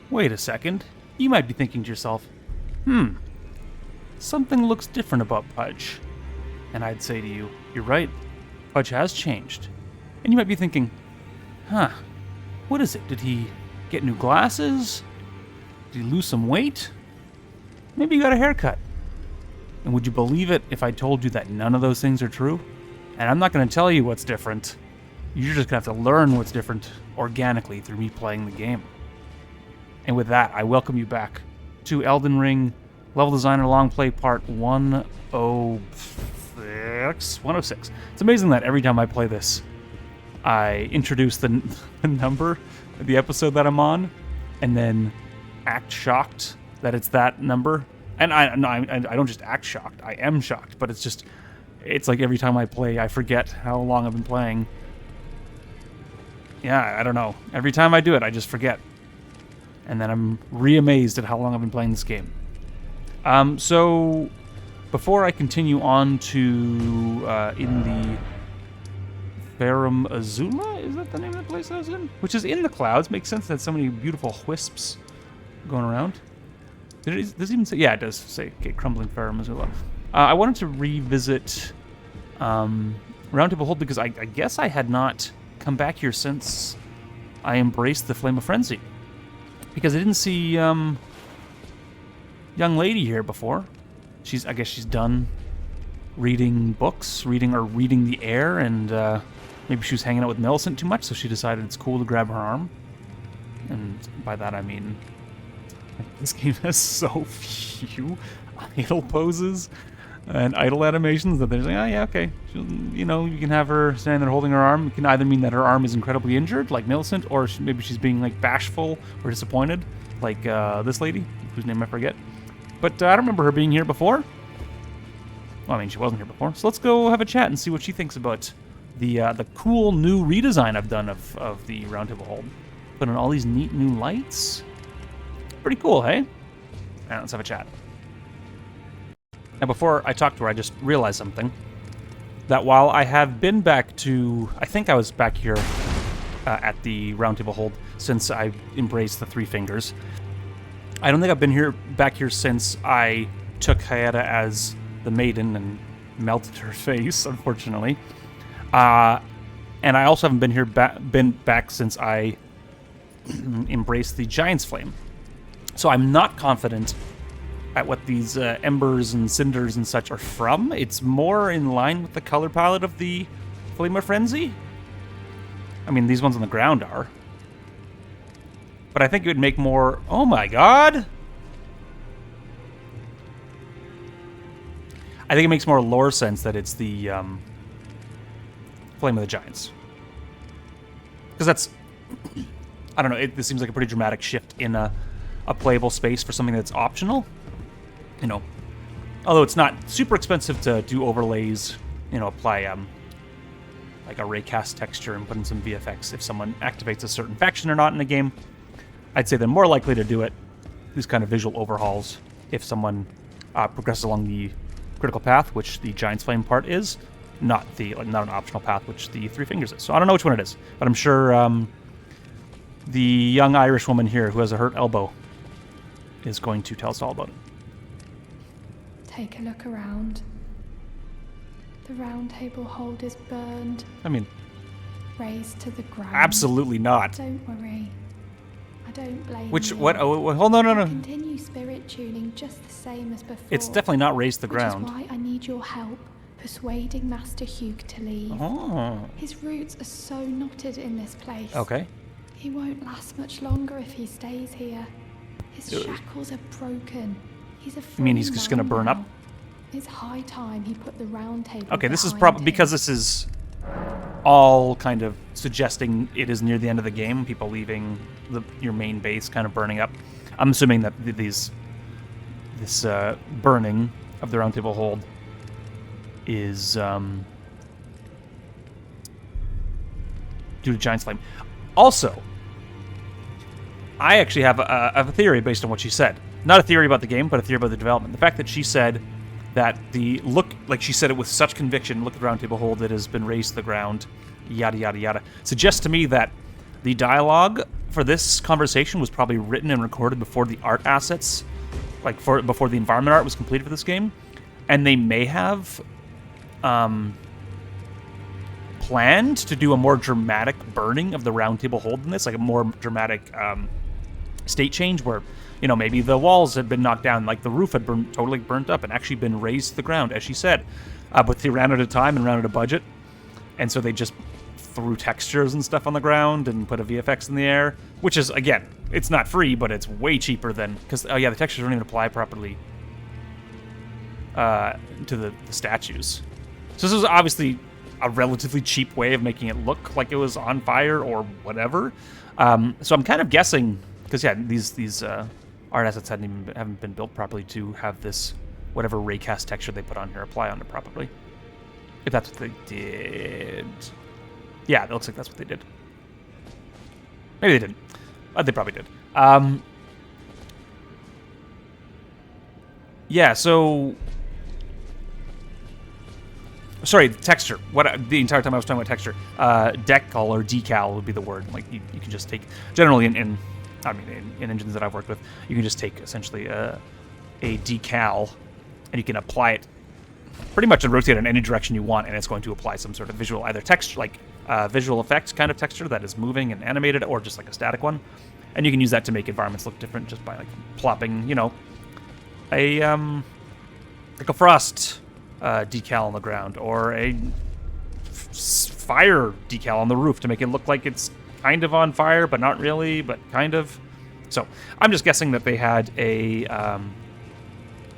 Wait a second. You might be thinking to yourself, something looks different about Pudge. And I'd say to you, you're right. Pudge has changed. And you might be thinking, what is it? Did he get new glasses? Did he lose some weight? Maybe he got a haircut. And would you believe it if I told you that none of those things are true? And I'm not going to tell you what's different. You're just going to have to learn what's different organically through me playing the game. And with that, I welcome you back to Elden Ring Level Designer Longplay Part 106. It's amazing that every time I play this, I introduce the number of the episode that I'm on, and then act shocked that it's that number. And I don't just act shocked, I am shocked, but it's like every time I play, I forget how long I've been playing. Yeah, I don't know. Every time I do it, I just forget. And then I'm re-amazed at how long I've been playing this game. So, before I continue on to in the Farum Azula, is that the name of the place I was in? Which is in the clouds. Makes sense that so many beautiful wisps going around. Does it even say? Yeah, it does say, okay, Crumbling Farum Azula. I wanted to revisit Roundtable Hold because I guess I had not come back here since I embraced the Flame of Frenzy. Because I didn't see young lady here before. I guess she's done reading books, reading the air, and maybe she was hanging out with Millicent too much, so she decided it's cool to grab her arm. And by that I mean, this game has so few idle poses and idle animations that they're like, oh yeah, okay. You can have her standing there holding her arm. It can either mean that her arm is incredibly injured, like Millicent, or maybe she's being like bashful or disappointed, like this lady, whose name I forget. But I don't remember her being here before. Well, I mean, she wasn't here before. So let's go have a chat and see what she thinks about the cool new redesign I've done of the Roundtable Hold. Put in all these neat new lights. Pretty cool, hey? All right, let's have a chat. Now, before I talk to her, I just realized something. That while I have been back to... I think I was back here at the Roundtable Hold since I embraced the Three Fingers. I don't think I've been back here since I took Hayata as the maiden and melted her face, unfortunately. And I also haven't been back since I embraced the Giant's Flame. So I'm not confident at what these embers and cinders and such are from. It's more in line with the color palette of the Flame of Frenzy. I mean, these ones on the ground are. But I think it would make more... Oh my god! I think it makes more lore sense that it's the Flame of the Giants. Because that's... I don't know, this seems like a pretty dramatic shift in a playable space for something that's optional. Although it's not super expensive to do overlays, apply like a raycast texture and put in some VFX if someone activates a certain faction or not in the game. I'd say they're more likely to do it, these kind of visual overhauls, if someone progresses along the critical path, which the Giant's Flame part is, not an optional path, which the Three Fingers is. So I don't know which one it is, but I'm sure the young Irish woman here who has a hurt elbow is going to tell us all about it. Take a look around. The Roundtable Hold is burned. I mean... razed to the ground. Absolutely not. Don't worry. I don't blame you. What? Oh, hold on, no. Continue spirit tuning just the same as before. It's definitely not razed to the ground. Which is why I need your help persuading Master Hugh to leave. Oh. His roots are so knotted in this place. Okay. He won't last much longer if he stays here. His shackles are broken. He's a free You mean he's just going to burn up? It's high time he put the Roundtable Okay, this is probably... Because this is all kind of suggesting it is near the end of the game, people leaving your main base kind of burning up. I'm assuming that this burning of the Roundtable Hold is due to Giant's Flame. Also, I actually have a theory based on what she said. Not a theory about the game, but a theory about the development. The fact that she said that she said it with such conviction, look at the Roundtable Hold, it has been razed to the ground, yada, yada, yada, suggests to me that the dialogue for this conversation was probably written and recorded before the art assets, like before the environment art was completed for this game, and they may have planned to do a more dramatic burning of the round table hold in this, like a more dramatic state change where, you know, maybe the walls had been knocked down, like the roof had been totally burnt up and actually been razed to the ground, as she said. But they ran out of time and ran out of budget, and so they just threw textures and stuff on the ground and put a VFX in the air, which is, again, it's not free, but it's way cheaper than, because, oh yeah, the textures don't even apply properly to the statues. So this is obviously a relatively cheap way of making it look like it was on fire or whatever. So I'm kind of guessing, because yeah, these art assets haven't been built properly to have this whatever raycast texture they put on here apply on it properly. If that's what they did. Yeah, it looks like that's what they did. Maybe they didn't. They probably did. Yeah, so... Sorry, texture. The entire time I was talking about texture. Decal or decal would be the word. Like, you can just take... Generally, in engines that I've worked with, you can just take, essentially, a decal, and you can apply it pretty much and rotate it in any direction you want, and it's going to apply some sort of visual, either texture, like visual effects kind of texture that is moving and animated, or just like a static one. And you can use that to make environments look different just by like plopping, you know, a like a frost decal on the ground, or a fire decal on the roof to make it look like it's kind of on fire, but not really, but kind of. So I'm just guessing that they had a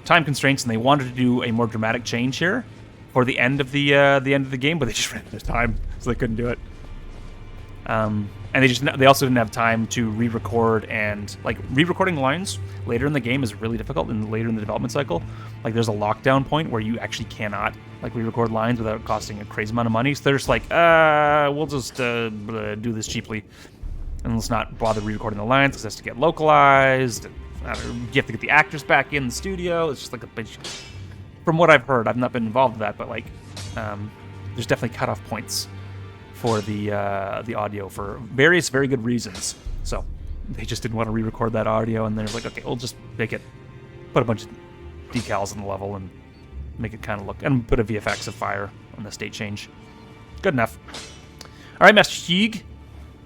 time constraints and they wanted to do a more dramatic change here for the end of the game, but they just ran out of time, so they couldn't do it. And they also didn't have time to re-record, and like re-recording lines later in the game is really difficult, and later in the development cycle, like there's a lockdown point where you actually cannot like re-record lines without costing a crazy amount of money. So they're just like, we'll just do this cheaply, and let's not bother re-recording the lines because it has to get localized. You have to get the actors back in the studio. It's just like a bitch. From what I've heard, I've not been involved with that, but like, there's definitely cutoff points for the audio for various very good reasons. So they just didn't want to re-record that audio, and they're like, okay, we'll just put a bunch of decals on the level and make it kind of look, and put a VFX of fire on the state change. Good enough. All right, Master Teague.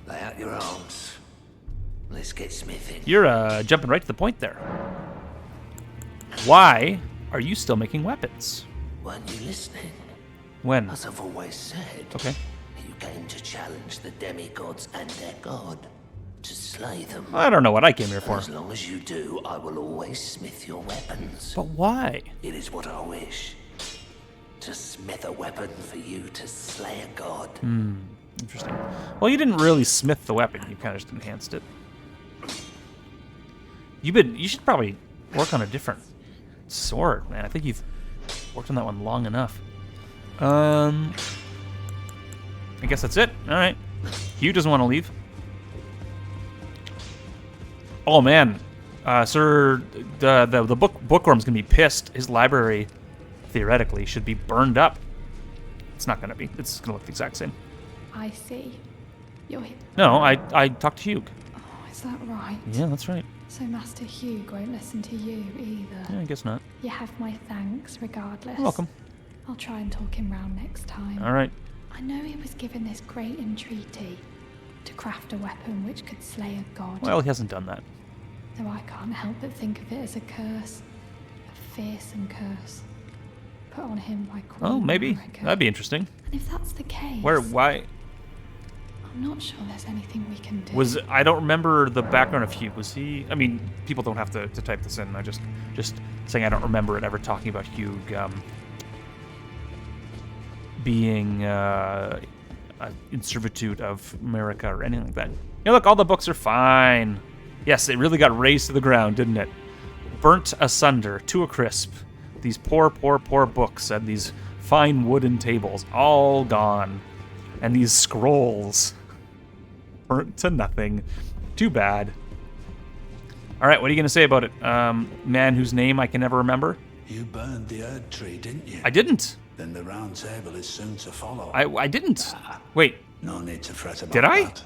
Lay out your arms. Let's get smithing. You're jumping right to the point there. Why are you still making weapons? Weren't you listening? When? As I've always said. Okay. You came to challenge the demigods and their god. To slay them. I don't know what I came here for. As long as you do, I will always smith your weapons. But why? It is what I wish. To smith a weapon for you to slay a god. Interesting. Well, you didn't really smith the weapon. You kind of just enhanced it. You should probably work on a different sword, man. I think you've worked on that one long enough. I guess that's it. All right. Hugh doesn't want to leave. Oh man, sir, the bookworm's gonna be pissed. His library, theoretically, should be burned up. It's not gonna be. It's gonna look the exact same. I see. You're here. No, I talked to Hugh. Oh, is that right? Yeah, that's right. So Master Hugh won't listen to you either. Yeah, I guess not. You have my thanks regardless. You're welcome. I'll try and talk him round next time. All right. I know he was given this great entreaty to craft a weapon which could slay a god. Well, he hasn't done that. Though I can't help but think of it as a curse. A fearsome curse. Put on him by Queen Oh, maybe. America. That'd be interesting. And if that's the case... Why? I'm not sure there's anything we can do. I don't remember the background of Hugh. Was he... I mean, people don't have to type this in. I just saying I don't remember it ever talking about Hugh being in servitude of America or anything like that. Yeah, look, all the books are fine. Yes, it really got razed to the ground, didn't it? Burnt asunder to a crisp. These poor, poor, poor books and these fine wooden tables, all gone. And these scrolls, burnt to nothing. Too bad. All right, what are you going to say about it? Man whose name I can never remember? You burned the Erd tree, didn't you? I didn't. Then the round table is soon to follow. I didn't. Wait. No need to fret about Did I? that.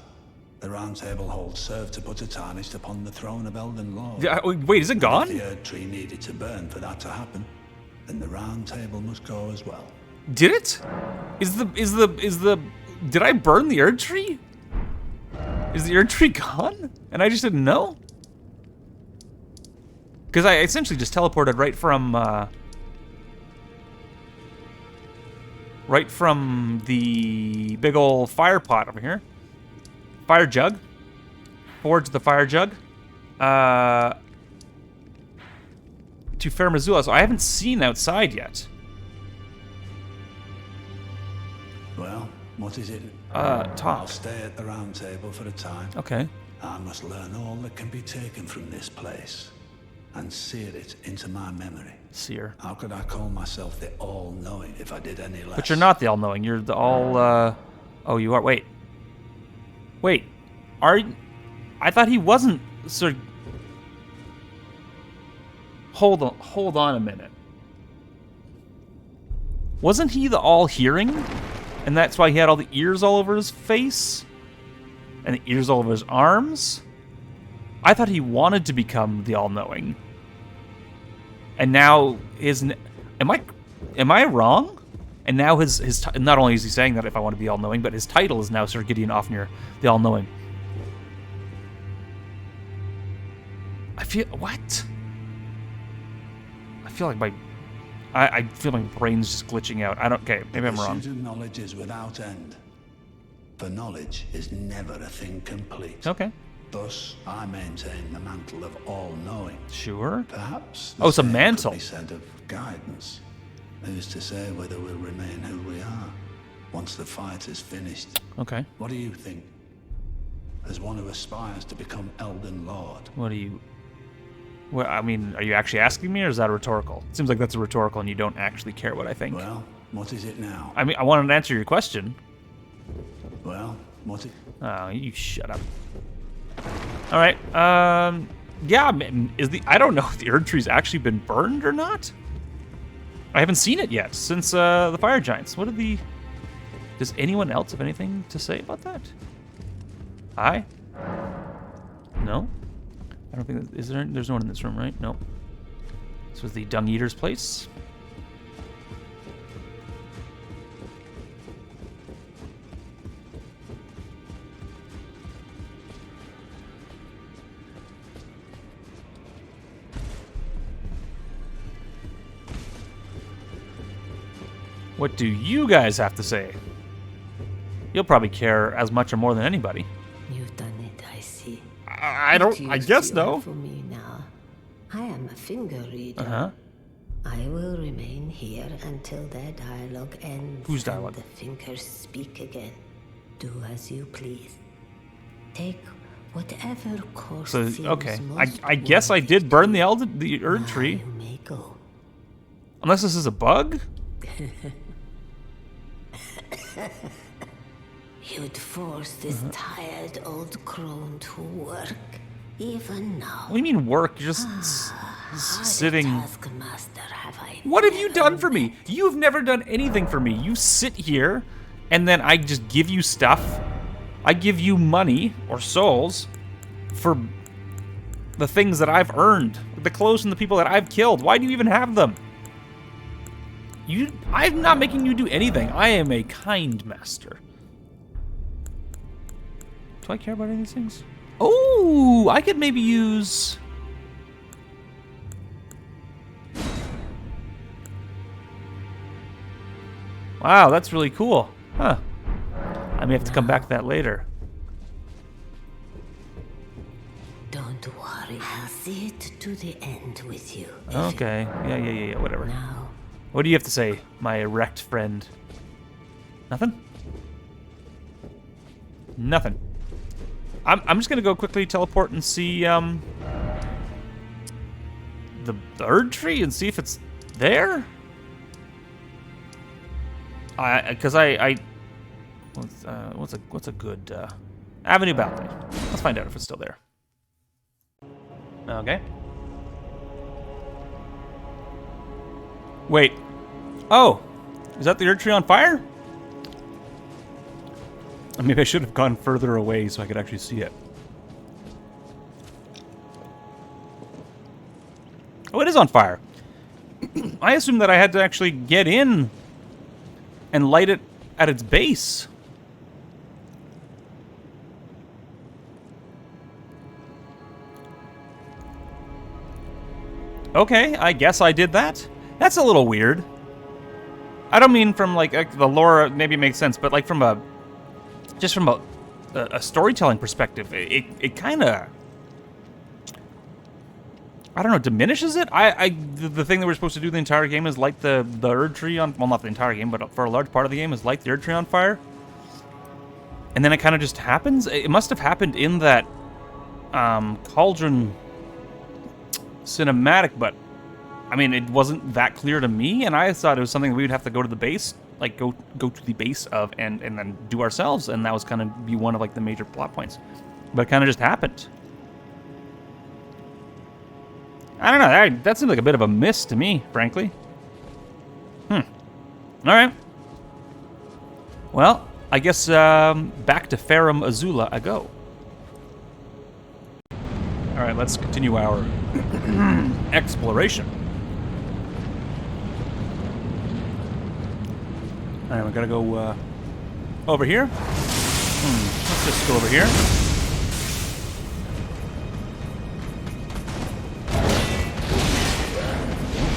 The Round Table hold served to put a tarnished upon the throne of Elden Lord. Yeah, wait, is it If gone? the Erd Tree needed to burn for that to happen, then the Round Table must go as well. Did it? Did I burn the Erd Tree? Is the Erd Tree gone? And I just didn't know? Because I essentially just teleported right from the big old fire pot over here. Fire jug. Forge the fire jug. To Fair Missoula, so I haven't seen outside yet. Well, what is it? I'll I'll stay at the Round Table for a time. Okay. I must learn all that can be taken from this place and sear it into my memory. Seer. How could I call myself the All-Knowing if I did any less? But you're not the all-knowing. You're the all, Oh, you are. Wait. I thought he wasn't, sir. Hold on a minute. Wasn't he the all-hearing? And that's why he had all the ears all over his face? And the ears all over his arms? I thought he wanted to become the all-knowing. And now am I wrong? And now his not only is he saying that if I want to be all-knowing, but his title is now Sir Gideon Ofnir, the all-knowing. I feel like my brain's just glitching out. Okay, maybe I'm wrong. Pursuit of knowledge is without end. For knowledge is never a thing complete. Okay. Thus, I maintain the mantle of all-knowing. Sure. Perhaps Oh, it's a same mantle. could be said of guidance. Who's to say whether we'll remain who we are once the fight is finished? Okay. What do you think? As one who aspires to become Elden Lord. Well, I mean, are you actually asking me, or is that a rhetorical? It seems like that's a rhetorical, and you don't actually care what I think. Well, what is it now? I mean, I wanted to answer your question. Well, what it... Oh, you shut up. All right. Yeah. I don't know if the Erd Tree's actually been burned or not. I haven't seen it yet since the Fire Giants. Does anyone else have anything to say about that? No. I don't think there's no one in this room, right? No. This was the Dung Eater's place. What do you guys have to say? You'll probably care as much or more than anybody. You've done it, I see. I guess no. For me now. I am a finger reader. Uh-huh. I will remain here until their dialogue ends. Whose dialogue? And the fingers speak again. Do as you please. Take whatever course So seems okay, most I guess I worthy did to burn you. the Erd Now Tree. you may go. Unless this is a bug? You'd force this tired old crone to work, even now. What do you mean work? You're just sitting. Taskmaster, have I What have you never done for me? You've never done anything for me. You sit here, and then I just give you stuff. I give you money or souls for the things that I've earned, the clothes and the people that I've killed. Why do you even have them? I'm not making you do anything. I am a kind master. Do I care about any of these things? Oh, I could maybe use... Wow, that's really cool. Huh. I may have to come back to that later. Don't worry, I'll see it to the end with you. Okay. Yeah, whatever. Now, What do you have to say, my erect friend? Nothing? Nothing. I'm just gonna go quickly teleport and see the Erd Tree and see if it's there. Because what's a good Avenue Balcony? Let's find out if it's still there. Okay. Wait. Oh, is that the Erd Tree on fire? Maybe I should have gone further away so I could actually see it. Oh, it is on fire. I assumed that I had to actually get in and light it at its base. Okay, I guess I did that. That's a little weird. I don't mean from, like, the lore, maybe it makes sense, but, like, from a... just from a storytelling perspective, it kind of... I don't know, diminishes it? The thing that we're supposed to do the entire game is light the Erd tree on... well, not the entire game, but for a large part of the game is light the Erd tree on fire. And then it kind of just happens? It must have happened in that Cauldron cinematic, but I mean, it wasn't that clear to me, and I thought it was something we would have to go to the base, like go to the base of and then do ourselves, and that was kind of be one of like the major plot points. But it kind of just happened. I don't know, that seemed like a bit of a miss to me, frankly. Alright. Well, I guess back to Farum Azula I go. Alright, let's continue our exploration. Alright, we gotta go over here. Let's just go over here.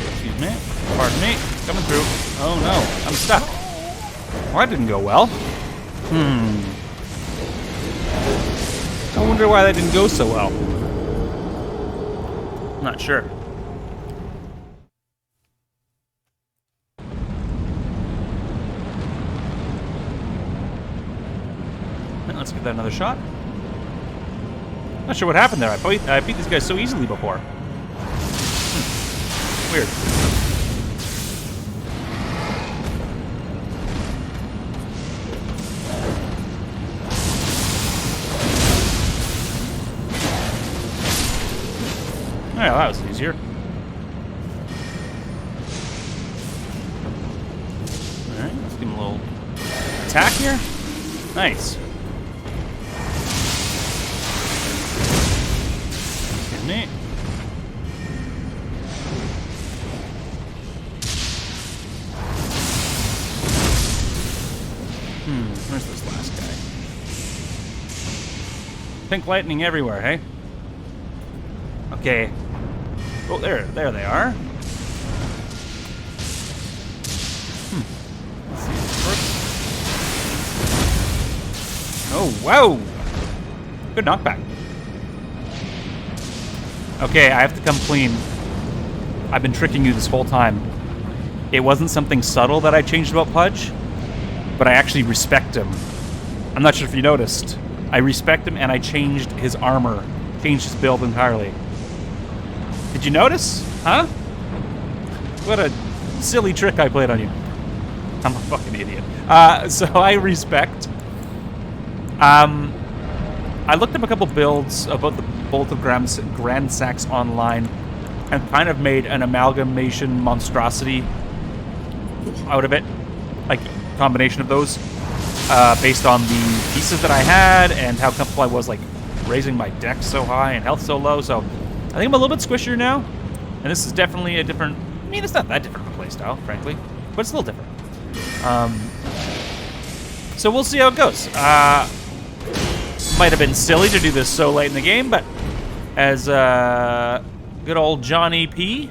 Excuse me. Pardon me. Coming through. Oh no, I'm stuck. Well, that didn't go well. I wonder why that didn't go so well. Not sure. Let's give that another shot. Not sure what happened there. I beat these guys so easily before. Weird. Oh, yeah, that was easier. Alright, let's give him a little attack here. Nice. Excuse me. Where's this last guy? Pink lightning everywhere, hey? Okay. Oh, there they are. Let's see first. Oh, wow! Good knockback. Okay, I have to come clean. I've been tricking you this whole time. It wasn't something subtle that I changed about Pudge, but I actually respect him. I'm not sure if you noticed. I respect him and I changed his armor. Changed his build entirely. Did you notice? Huh? What a silly trick I played on you. I'm a fucking idiot. So I respect. I looked up a couple builds about the Bolt of Grand Sax online and kind of made an amalgamation monstrosity out of it. Like, combination of those. Based on the pieces that I had and how comfortable I was, like, raising my dex so high and health so low, so... I think I'm a little bit squishier now, and this is definitely a different... I mean, it's not that different of a playstyle, frankly, but it's a little different. So we'll see how it goes. Might have been silly to do this so late in the game, but as good old Johnny P...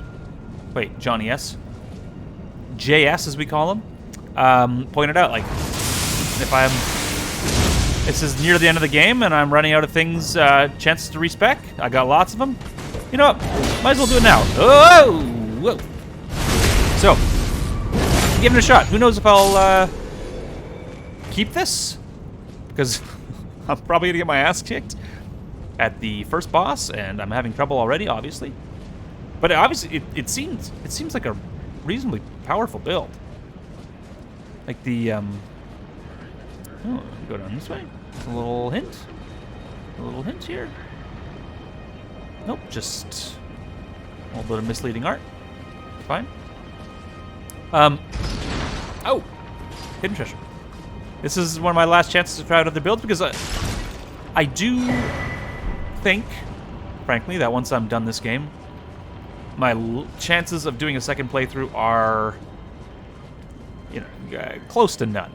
Wait, Johnny S. JS, as we call him, pointed out, like, if I'm... This is near the end of the game, and I'm running out of things, chances to respec. I got lots of them. You know what? Might as well do it now. Oh! Whoa! So, give it a shot. Who knows if I'll keep this? Because I'm probably gonna get my ass kicked at the first boss, and I'm having trouble already, obviously. But obviously, it seems like a reasonably powerful build. Like the oh, go down this way. A little hint. A little hint here. Nope, just a little bit of misleading art. Fine. Oh! Hidden treasure. This is one of my last chances to try out other builds because I do think, frankly, that once I'm done this game, my chances of doing a second playthrough are, close to none.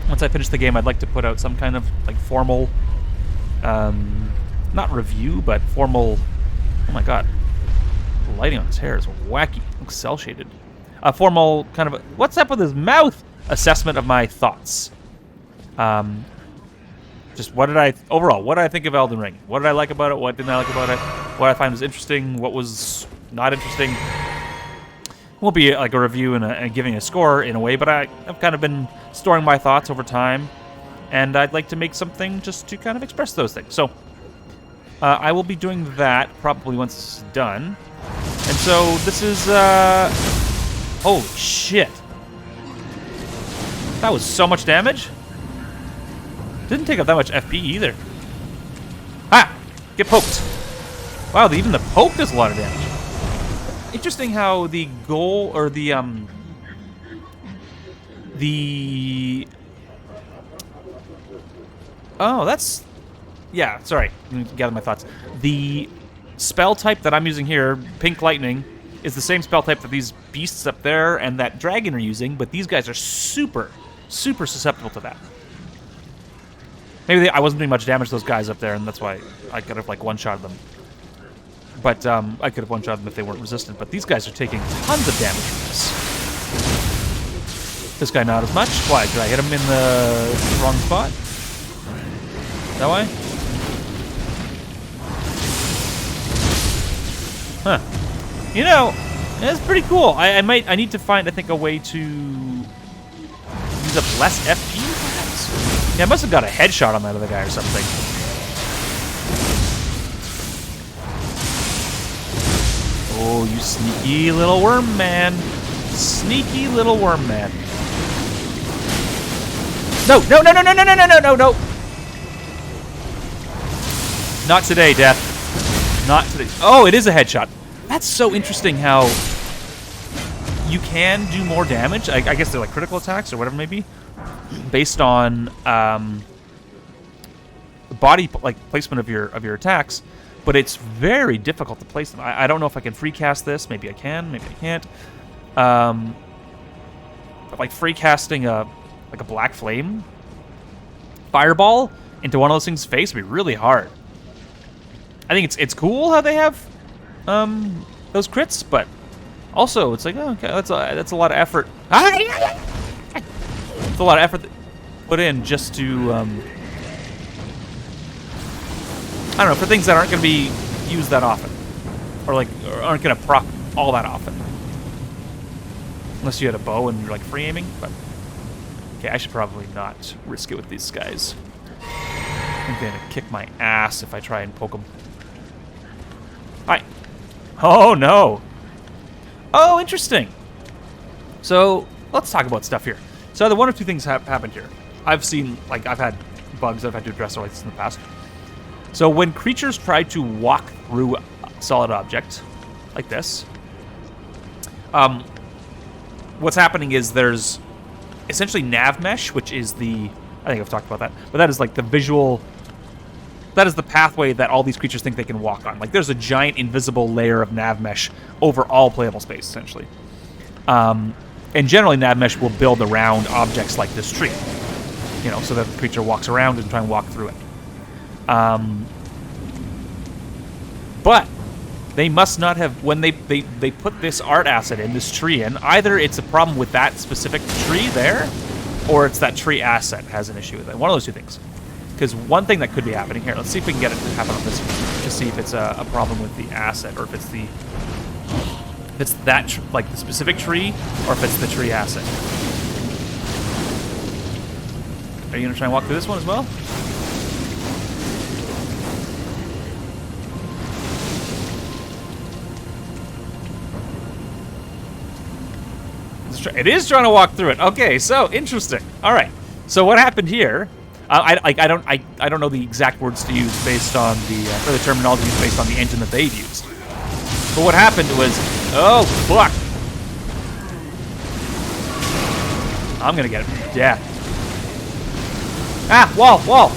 Once I finish the game, I'd like to put out some kind of formal, not review, but formal. Oh my god, the lighting on his hair is wacky. Looks cell shaded. A formal kind of what's up with his mouth assessment of my thoughts. Just what did I think of Elden Ring? What did I like about it? What didn't I like about it? What I find was interesting? What was not interesting? It won't be like a review and giving a score in a way, but I've kind of been storing my thoughts over time, and I'd like to make something just to kind of express those things. So I will be doing that probably once this is done. And so this is holy shit! That was so much damage. Didn't take up that much FP either. Ah! Get poked. Wow, even the poke does a lot of damage. Interesting how the goal, or the oh, that's, yeah, sorry, let me gather my thoughts. The spell type that I'm using here, Pink Lightning, is the same spell type that these beasts up there and that dragon are using, but these guys are super, super susceptible to that. Maybe I wasn't doing much damage to those guys up there, and that's why I could have one-shotted them. But I could have one-shotted them if they weren't resistant. But these guys are taking tons of damage from this. This guy not as much. Why? Did I hit him in the wrong spot? That way? Huh. It's pretty cool. I need to find, I think, a way to use up less FP, perhaps? Yeah, I must have got a headshot on that other guy or something. Oh, you sneaky little worm man. Sneaky little worm man. No, no, no, no, no, no, no, no, no, no, no. Not today, Death. Not today. Oh, it is a headshot. That's so interesting how you can do more damage. I guess they're like critical attacks or whatever it may be, based on body placement of your attacks. But it's very difficult to place them. I don't know if I can free cast this. Maybe I can. Maybe I can't. But free casting a black flame fireball into one of those things' face would be really hard. I think it's cool how they have those crits, but also it's like, oh, okay, that's a lot of effort. It's a lot of effort put in just to I don't know, for things that aren't going to be used that often, or aren't going to proc all that often, unless you had a bow and you're free aiming. But okay, I should probably not risk it with these guys. I'm going to kick my ass if I try and poke them. Hi. Oh no. Oh, interesting. So let's talk about stuff here. So either one or two things happened here. I've seen, I've had bugs I've had to address like this in the past. So when creatures try to walk through a solid object, like this, what's happening is there's essentially nav mesh, which is I think I've talked about that, but that is the visual, that is the pathway that all these creatures think they can walk on. There's a giant invisible layer of nav mesh over all playable space, essentially. And generally nav mesh will build around objects like this tree, so that the creature walks around and try and walk through it. But they must not have, when they put this art asset in, this tree in, either it's a problem with that specific tree there, or it's that tree asset has an issue with it. One of those two things. Because one thing that could be happening here, let's see if we can get it to happen on this one, to see if it's a problem with the asset, or if it's that, the specific tree, or if it's the tree asset. Are you going to try and walk through this one as well? It is trying to walk through it. Okay, so interesting. All right. So what happened here? I don't know the exact words to use based on or the terminology used based on the engine that they've used. But what happened was, oh fuck! I'm gonna get it. Yeah. Ah, wall, wall.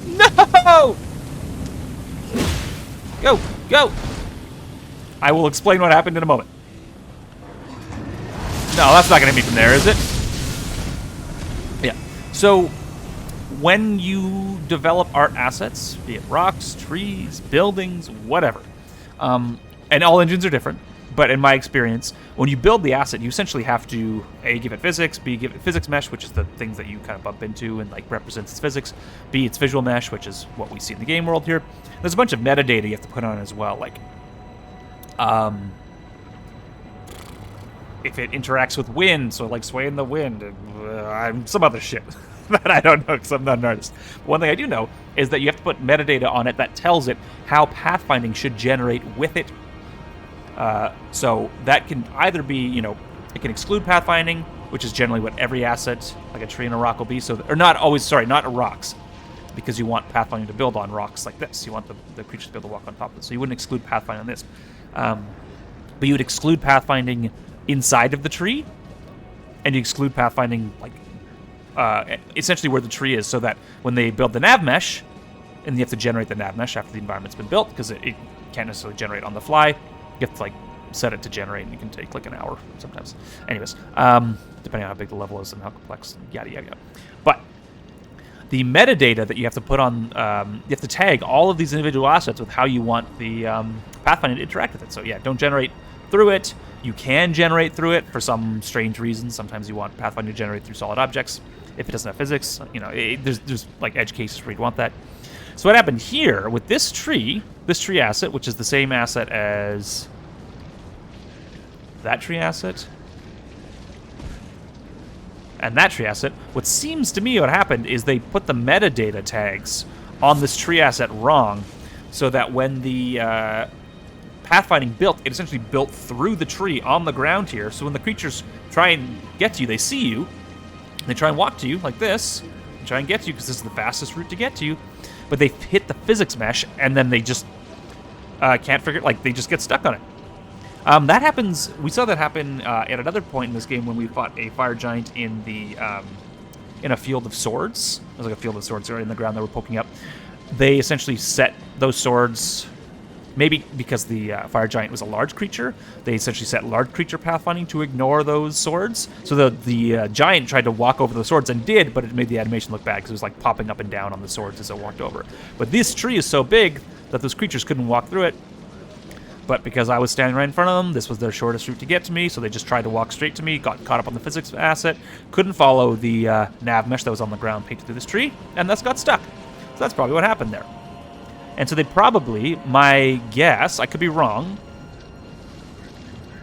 No! Go, go. I will explain what happened in a moment. No, that's not gonna hit me from there, is it? Yeah. So, when you develop art assets, be it rocks, trees, buildings, whatever, and all engines are different, but in my experience, when you build the asset, you essentially have to A, give it physics, B, give it physics mesh, which is the things that you kind of bump into and like represents its physics, B, its visual mesh, which is what we see in the game world here. There's a bunch of metadata you have to put on as well, like if it interacts with wind, so like swaying the wind, and some other shit that I don't know because I'm not an artist. But one thing I do know is that you have to put metadata on it that tells it how pathfinding should generate with it. So that can either be, you know, it can exclude pathfinding, which is generally what every asset, like a tree and a rock, will be. So, or not always, sorry, not rocks, because you want pathfinding to build on rocks like this. You want the creatures to be able to walk on top of it. So you wouldn't exclude pathfinding on this. But you would exclude pathfinding inside of the tree, and you exclude pathfinding like essentially where the tree is, so that when they build the nav mesh, and you have to generate the nav mesh after the environment's been built, because it can't necessarily generate on the fly. You have to like set it to generate, and you can take like an hour sometimes. Anyways, depending on how big the level is and how complex, yada yada yada. But the metadata that you have to put on, you have to tag all of these individual assets with how you want the pathfinding to interact with it. So yeah, don't generate through it. You can generate through it for some strange reasons. Sometimes you want pathfinding to generate through solid objects. If it doesn't have physics, you know, there's like edge cases where you'd want that. So what happened here with this tree asset, which is the same asset as that tree asset and that tree asset, what seems to me what happened is they put the metadata tags on this tree asset wrong, so that when the pathfinding built, it essentially built through the tree on the ground here. So when the creatures try and get to you, they see you, they try and walk to you like this, and try and get to you because this is the fastest route to get to you. But they hit the physics mesh, and then they just can't figure, like they just get stuck on it. That happens. We saw that happen at another point in this game when we fought a fire giant in the in a field of swords. It was like a field of swords right in the ground that were poking up. They essentially set those swords. Maybe because the fire giant was a large creature, they essentially set large creature pathfinding to ignore those swords. So the giant tried to walk over the swords and did, but it made the animation look bad because it was like popping up and down on the swords as it walked over. But this tree is so big that those creatures couldn't walk through it. But because I was standing right in front of them, this was their shortest route to get to me, so they just tried to walk straight to me, got caught up on the physics asset, couldn't follow the nav mesh that was on the ground painted through this tree, and thus got stuck. So that's probably what happened there. And so they probably, my guess, I could be wrong,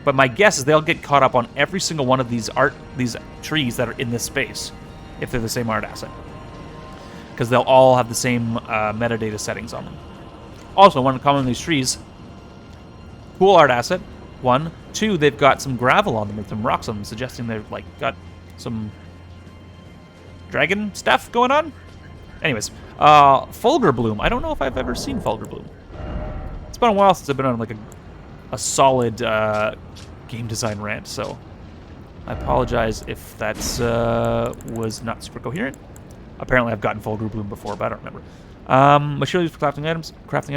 but my guess is they'll get caught up on every single one of these trees that are in this space, if they're the same art asset. Because they'll all have the same metadata settings on them. Also, one common in these trees, cool art asset, 1. 2, they've got some gravel on them and some rocks on them, suggesting they've like got some dragon stuff going on. Anyways, Fulgur Bloom. I don't know if I've ever seen Fulgur Bloom. It's been a while since I've been on like a solid game design rant, so I apologize if that was not super coherent. Apparently I've gotten Fulgur Bloom before, but I don't remember. Material used for crafting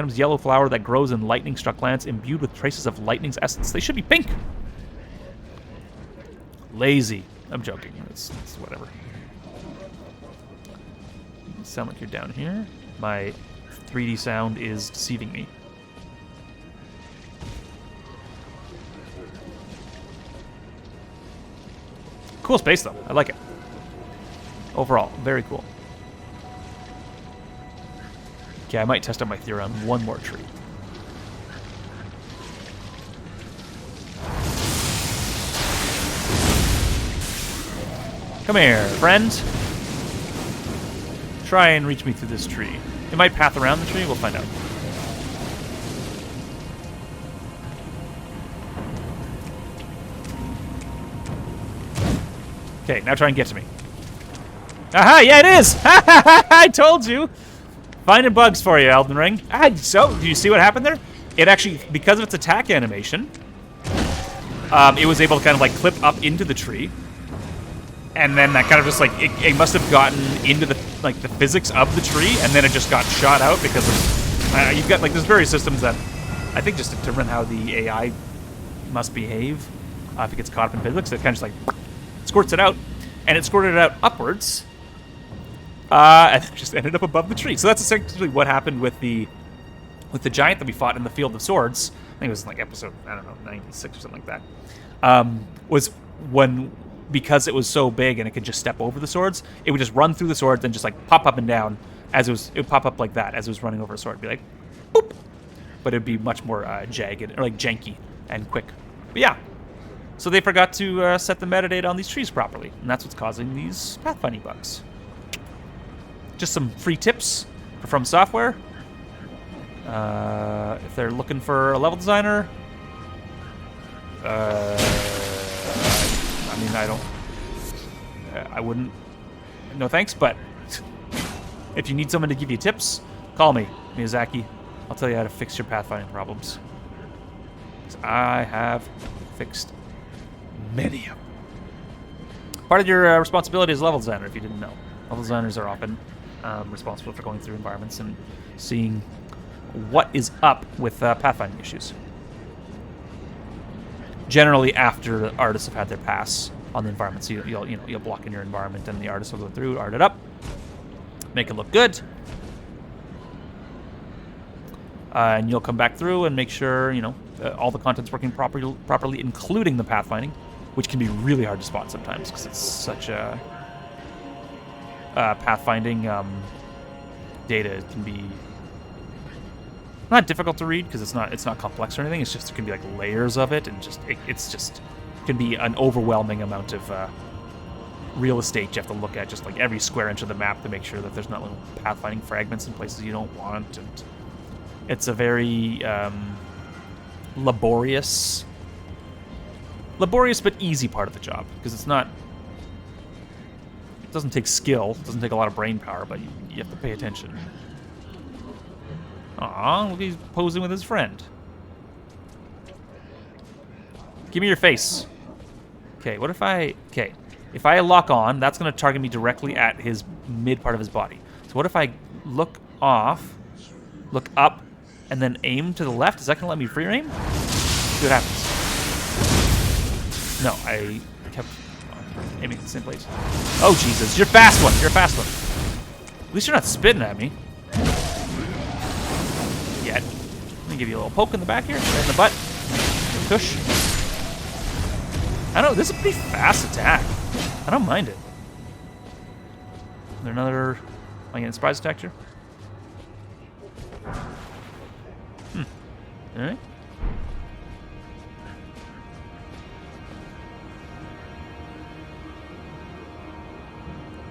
items, yellow flower that grows in lightning-struck lands imbued with traces of lightning's essence. They should be pink. Lazy. I'm joking. It's whatever. Sound like you're down here. My 3D sound is deceiving me. Cool space, though. I like it. Overall, very cool. Okay, I might test out my theory on one more tree. Come here, friend. Try and reach me through this tree. It might path around the tree. We'll find out. Okay, now try and get to me. Aha! Yeah, it is! I told you! Finding bugs for you, Elden Ring. So, do you see what happened there? It actually, because of its attack animation, it was able to kind of like clip up into the tree. and then that kind of just like it must have gotten into the like the physics of the tree, and then it just got shot out because of, you've got like there's various systems that I think just determine how the AI must behave if it gets caught up in physics. It kind of just like squirts it out, and it squirted it out upwards, and it just ended up above the tree. So that's essentially what happened with the giant that we fought in the Field of Swords. I think it was like episode, I don't know, 96 or something like that. Was when, because it was so big and it could just step over the swords, it would just run through the swords and just like pop up and down as it would pop up like that as it was running over a sword. It'd be like, boop. But it'd be much more jagged, or like janky and quick. But yeah. So they forgot to set the metadata on these trees properly, and that's what's causing these pathfinding bugs. Just some free tips for From Software. If they're looking for a level designer, I mean, I wouldn't, no thanks, but if you need someone to give you tips, call me, Miyazaki. I'll tell you how to fix your pathfinding problems. 'Cause I have fixed many of them. Part of your responsibility as a level designer, if you didn't know. Level designers are often responsible for going through environments and seeing what is up with pathfinding issues. Generally, after the artists have had their pass on the environment, so you'll block in your environment, and the artist will go through, art it up, make it look good, and you'll come back through and make sure all the content's working properly, including the pathfinding, which can be really hard to spot sometimes because it's such a pathfinding data can be not difficult to read because it's not complex or anything. It's just there can be like layers of it, and it can be an overwhelming amount of real estate you have to look at, just like every square inch of the map to make sure that there's not little pathfinding fragments in places you don't want. And it's a very laborious but easy part of the job because it doesn't take skill, it doesn't take a lot of brain power, but you have to pay attention. Aw, look, he's posing with his friend. Give me your face. Okay, if I lock on, that's going to target me directly at his mid part of his body. So what if I look off, look up, and then aim to the left? Is that going to let me free aim? See what happens. No, I kept aiming at the same place. Oh, Jesus, you're a fast one. You're a fast one. At least you're not spitting at me. Yet. Let me give you a little poke in the back here, right in the butt. Tush. I don't know, this is a pretty fast attack. I don't mind it. Is there another... Am I getting surprise attack here? Alright.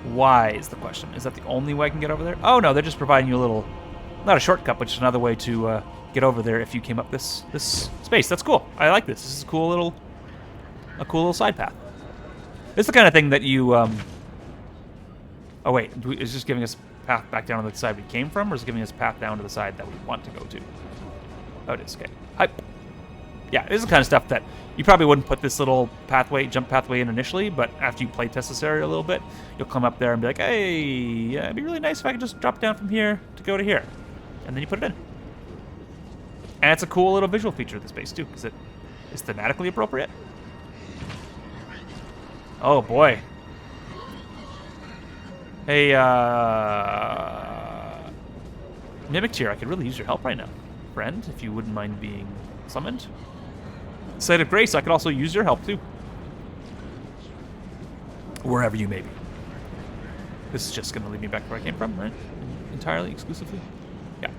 Why is the question? Is that the only way I can get over there? Oh no, they're just providing you a little... Not a shortcut, but just another way to get over there if you came up this space. That's cool. I like this. This is a cool little side path. This is the kind of thing that you... Oh wait, is this giving us path back down to the side we came from, or is it giving us path down to the side that we want to go to? Oh, it is. Okay. Hype. Yeah, this is the kind of stuff that you probably wouldn't put this little jump pathway in initially, but after you play test this area a little bit, you'll come up there and be like, hey, yeah, it'd be really nice if I could just drop down from here to go to here. And then you put it in. And it's a cool little visual feature of the space, too, because it is thematically appropriate. Oh, boy. Hey, Mimic Tier, I could really use your help right now. Friend, if you wouldn't mind being summoned. Site of Grace, I could also use your help, too. Wherever you may be. This is just going to lead me back to where I came from, right? Entirely, exclusively? Yeah.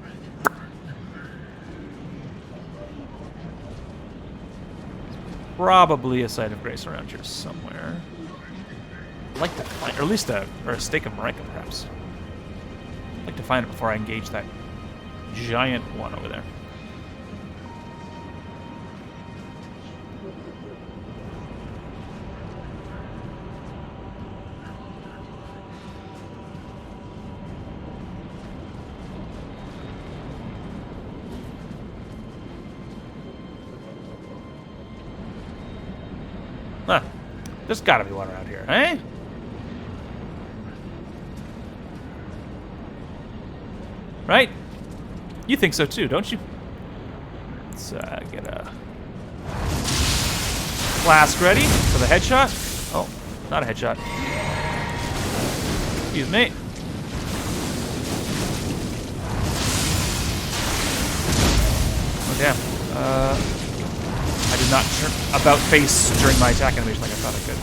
Probably a Site of Grace around here somewhere. I'd like to find, or at least a stake of Marika, perhaps. I'd like to find it before I engage that giant one over there. Huh. There's gotta be one around here, eh? Right? You think so too, don't you? Let's get a flask ready for the headshot. Oh, not a headshot. Excuse me. Oh, damn. I did not turn about face during my attack animation like I thought I could.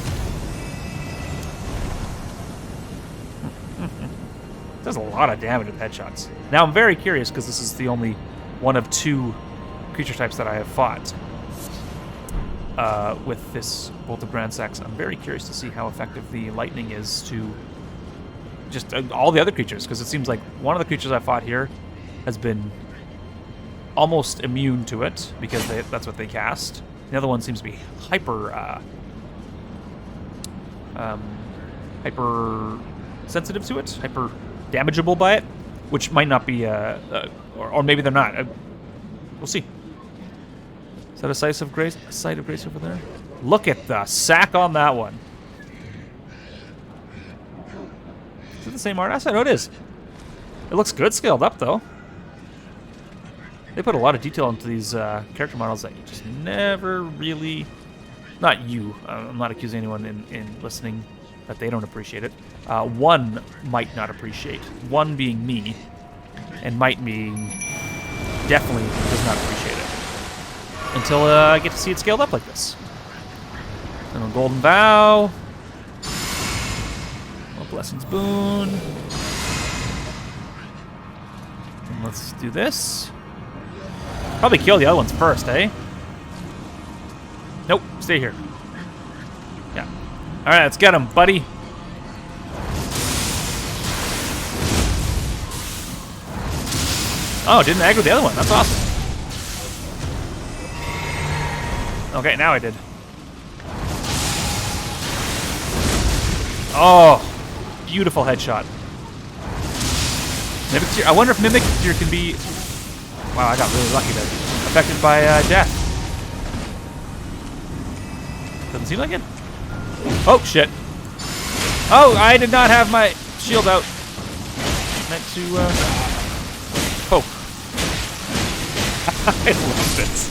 Does a lot of damage with headshots. Now I'm very curious because this is the only one of 2 creature types that I have fought with this Bolt of Grand Sex. I'm very curious to see how effective the lightning is to just all the other creatures, because it seems like one of the creatures I fought here has been almost immune to it because that's what they cast. The other one seems to be hyper sensitive to it, hyper damageable by it, which might not be, or maybe they're not. We'll see. Is that a sight of grace over there? Look at the sack on that one. Is it the same art asset? Oh, it is. It looks good scaled up, though. They put a lot of detail into these character models that you just never really... Not you. I'm not accusing anyone in listening that they don't appreciate it. One might not appreciate. One being me, and might being definitely does not appreciate it. Until I get to see it scaled up like this. And a Golden Vow. A Blessing's Boon. And let's do this. Probably kill the other ones first, eh? Nope, stay here. Yeah. Alright, let's get him, buddy. Oh, didn't aggro the other one. That's awesome. Okay, now I did. Oh, beautiful headshot. Mimic Tear. I wonder if Mimic Tear can be... Wow, I got really lucky there. Affected by death. Doesn't seem like it. Oh, shit. Oh, I did not have my shield out. Meant to poke. I love this.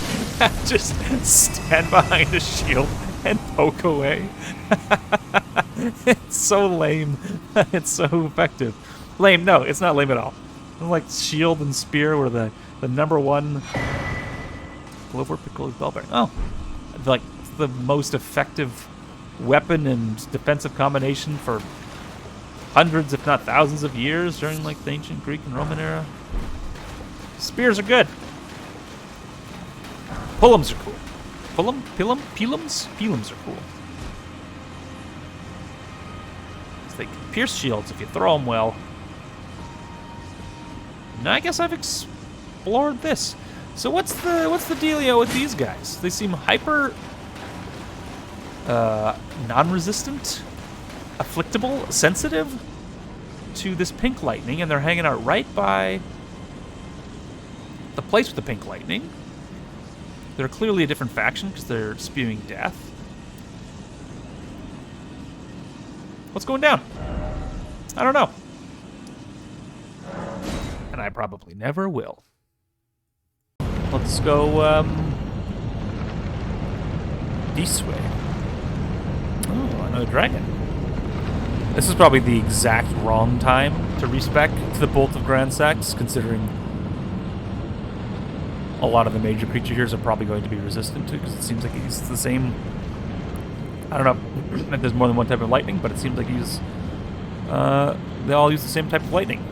Just stand behind a shield and poke away. It's so lame. It's so effective. Lame? No, it's not lame at all. Like shield and spear were the number one. Glowworm Piccolo's Bellbearing. Oh, like the most effective weapon and defensive combination for hundreds, if not thousands, of years during like the ancient Greek and Roman era. Spears are good. Pullums are cool. Pilums are cool. They can pierce shields if you throw them well. Now I guess I've explored this. So what's the dealio with these guys? They seem hyper non-resistant, afflictable, sensitive to this pink lightning, and they're hanging out right by the place with the pink lightning. They're clearly a different faction because they're spewing death. What's going down? I don't know. And I probably never will. Let's go this way. Oh, another dragon. This is probably the exact wrong time to respec to the Bolt of Grand Sex, considering a lot of the major creature heroes are probably going to be resistant to, because it seems like he's the same. I don't know if there's more than one type of lightning, but it seems like he's they all use the same type of lightning.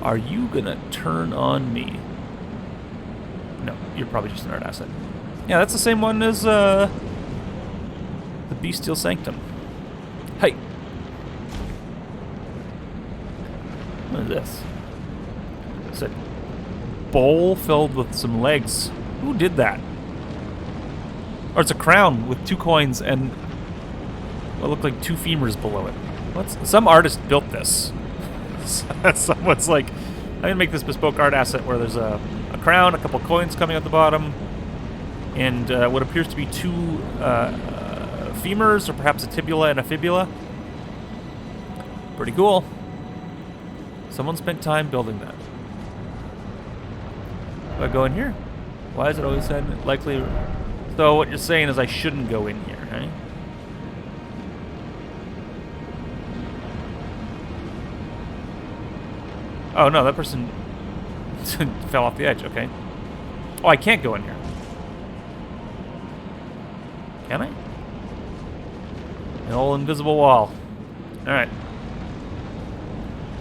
Are you gonna turn on me? No, you're probably just an art asset. Yeah, that's the same one as the Bestial Sanctum. Hey! What is this? It's a bowl filled with some legs. Who did that? Or it's a crown with 2 coins and what look like 2 femurs below it. Some artist built this. Someone's like, I'm gonna make this bespoke art asset where there's a crown, a couple coins coming out the bottom, and what appears to be 2 femurs, or perhaps a tibula and a fibula. Pretty cool. Someone spent time building that. Do I go in here? Why is it always said likely? So what you're saying is I shouldn't go in here, right? Oh no, that person fell off the edge. Okay. Oh, I can't go in here. Can I? An old invisible wall. All right.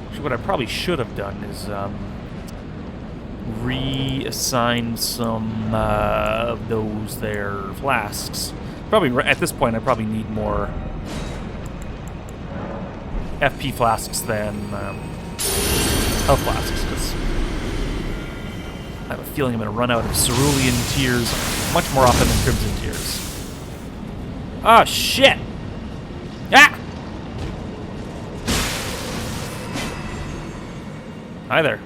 Actually, what I probably should have done is reassign some of those there flasks. Probably at this point, I probably need more FP flasks than health flasks, because I have a feeling I'm going to run out of cerulean tears much more often than crimson tears. Oh shit! Ah! Hi there.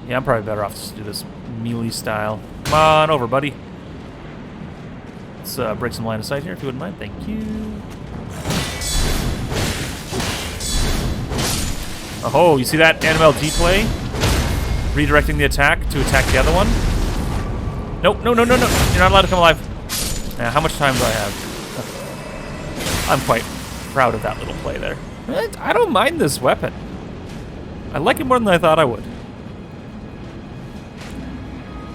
Yeah, I'm probably better off to do this melee style. Come on over, buddy. Let's break some line of sight here, if you wouldn't mind. Thank you. Oh, you see that NMLG play? Redirecting the attack to attack the other one? Nope, no, no, no, no. You're not allowed to come alive. Now, how much time do I have? I'm quite proud of that little play there. I don't mind this weapon. I like it more than I thought I would.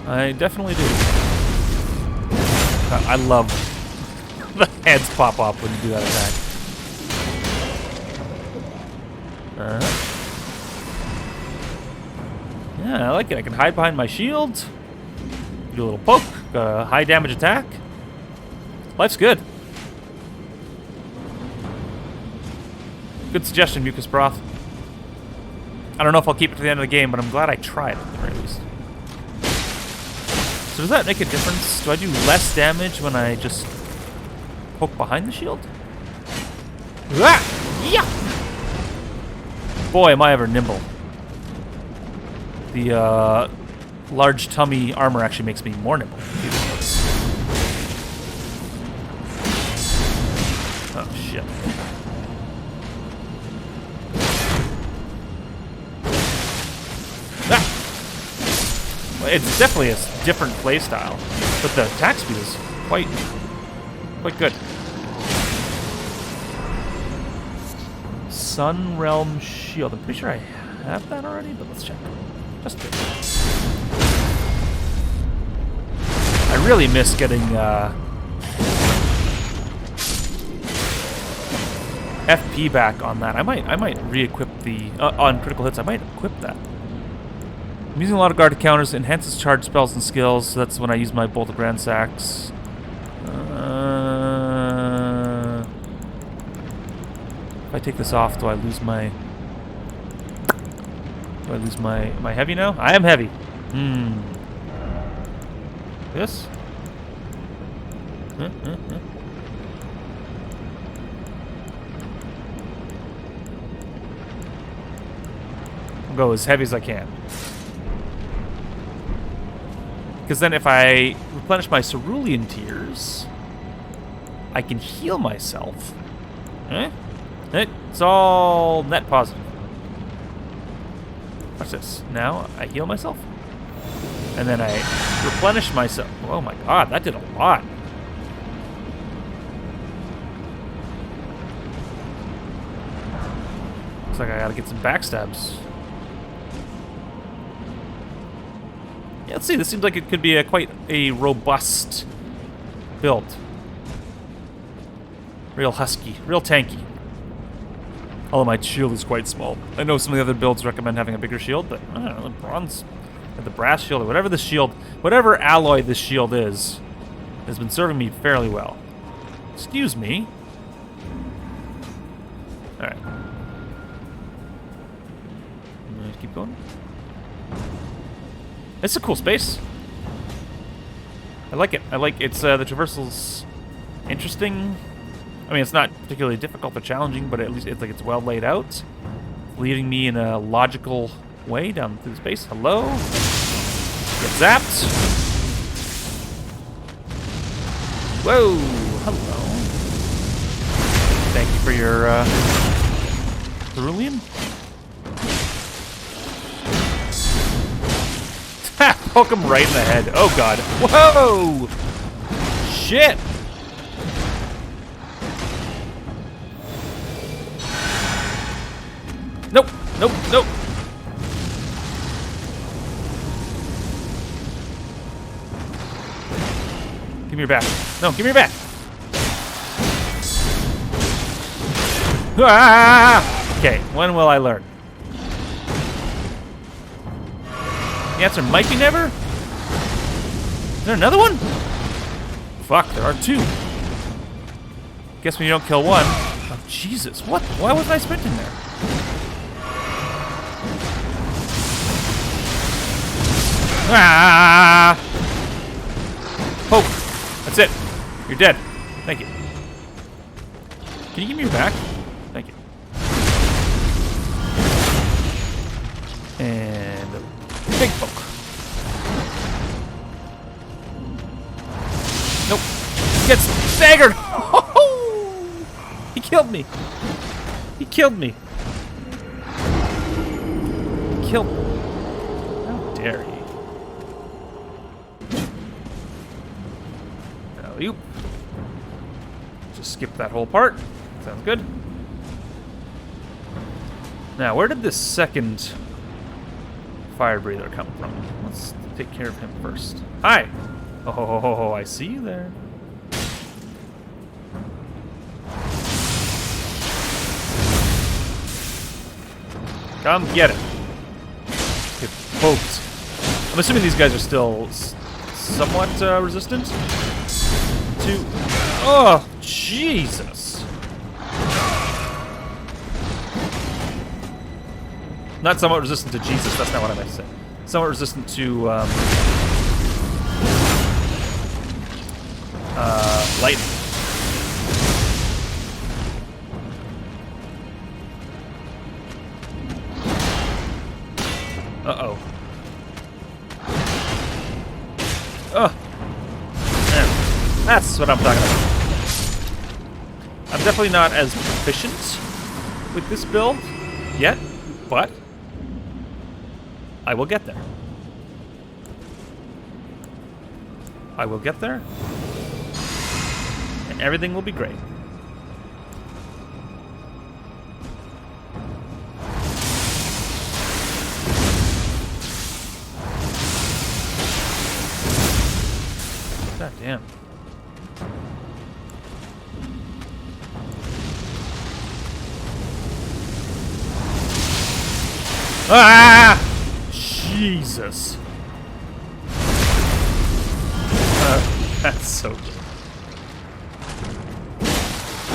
I definitely do. I love the heads pop off when you do that attack. Yeah, I like it. I can hide behind my shield. Do a little poke. High damage attack. Life's good. Good suggestion, Mucus Broth. I don't know if I'll keep it to the end of the game, but I'm glad I tried at the very least. So does that make a difference? Do I do less damage when I just poke behind the shield? Ah! Yeah! Boy, am I ever nimble. The large tummy armor actually makes me more nimble. Oh, shit. Ah! Well, it's definitely a different playstyle, but the attack speed is quite good. Sun Realm Shield. I'm pretty sure I have that already, but let's check. Just kidding. I really miss getting FP back on that. I might re-equip the on critical hits. I might equip that. I'm using a lot of guard counters. Enhances charge spells and skills. So that's when I use my Bolt of Grand Sacks. If I take this off, do I lose my? Do I lose my? Am I heavy now? I am heavy. This? I'll go as heavy as I can. Because then if I replenish my cerulean tears, I can heal myself. It's all net positive. Watch this. Now I heal myself. And then I replenish myself. Oh my god, that did a lot. Looks like I gotta get some backstabs. Yeah, let's see. This seems like it could be quite a robust build. Real husky, real tanky. Although my shield is quite small. I know some of the other builds recommend having a bigger shield, but I don't know, the bronze, or the brass shield, or whatever the shield, whatever alloy this shield is, has been serving me fairly well. Excuse me. Alright. Keep going. It's a cool space. I like it. I like it's the traversal's interesting. I mean, it's not particularly difficult or challenging, but at least it's like it's well laid out, leading me in a logical way down through the space. Hello. Get zapped. Whoa. Hello. Thank you for your cerulean. poke him right in the head. Oh, God. Whoa! Shit! Nope, nope, nope. Give me your back. No, give me your back. Ah! Okay, when will I learn? The answer might be never. Is there another one? Fuck, there are two. Guess when you don't kill one. Oh, Jesus, what? Why wasn't I sprinting there? Ah! Poke. That's it. You're dead. Thank you. Can you give me your back? Thank you. And a big poke. Nope. Gets staggered. He killed me. He killed me. He killed me. How dare he? You just skip that whole part. Sounds good. Now, where did this second fire breather come from? Let's take care of him first. Hi. Oh, I see you there. Come get it. Get poked. I'm assuming these guys are still somewhat resistant to... Oh, Jesus. Not somewhat resistant to Jesus, that's not what I meant to say. Somewhat resistant to, lightning. Uh-oh. Oh. Man, that's what I'm talking about. I'm definitely not as proficient with this build yet, but I will get there. I will get there, and everything will be great. God damn. Ah! Jesus. That's so good.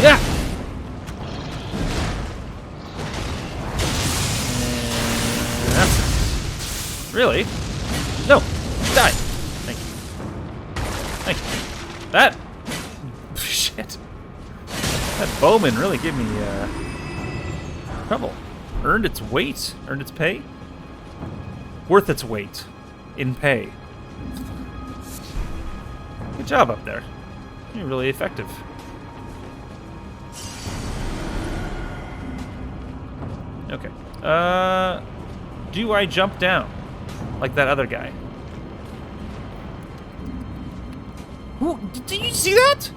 Yeah! And that's it. Really? No! Die! Thank you. Thank you. That... Shit. That bowman really gave me, trouble. Earned its weight. Earned its pay. Worth its weight in pay. Good job up there. You're really effective. Okay. Do I jump down like that other guy? Who? Did you see that?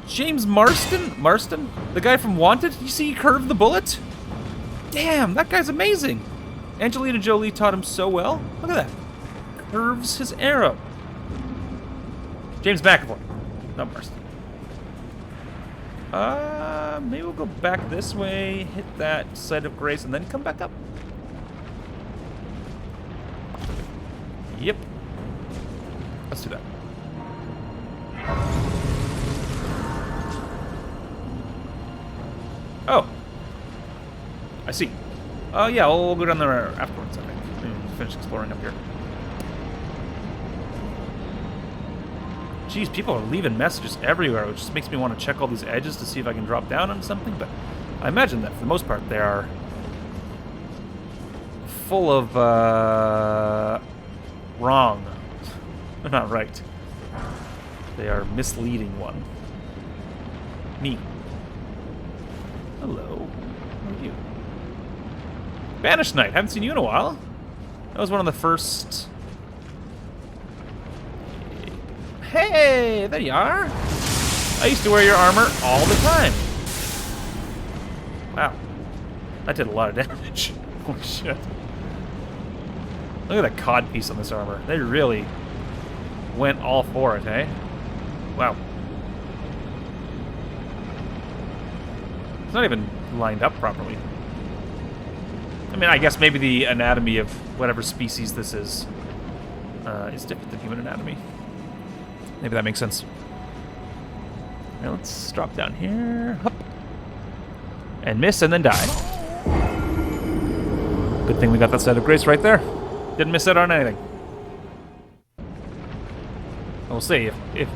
James Marston? The guy from Wanted? You see he curved the bullet? Damn, that guy's amazing. Angelina Jolie taught him so well. Look at that. Curves his arrow. James McAvoy. Not Marston. Maybe we'll go back this way, hit that site of grace, and then come back up. Yep. Let's do that. Oh. I see. Yeah, we'll go down there afterwards, I think. Maybe finish exploring up here. Jeez, people are leaving messages everywhere, which just makes me want to check all these edges to see if I can drop down on something, but I imagine that for the most part they are full of, wrong. They're not right. They are misleading one. Me. Hello. How are you? Banished Knight. Haven't seen you in a while. That was one of the first... Hey, there you are. I used to wear your armor all the time. Wow. That did a lot of damage. Holy shit. Look at the cod piece on this armor. They really went all for it, eh? Wow. It's not even lined up properly. I mean, I guess maybe the anatomy of whatever species this is different than human anatomy. Maybe that makes sense. Now let's drop down here. Hup. And miss and then die. Good thing we got that site of grace right there. Didn't miss out on anything. We'll see if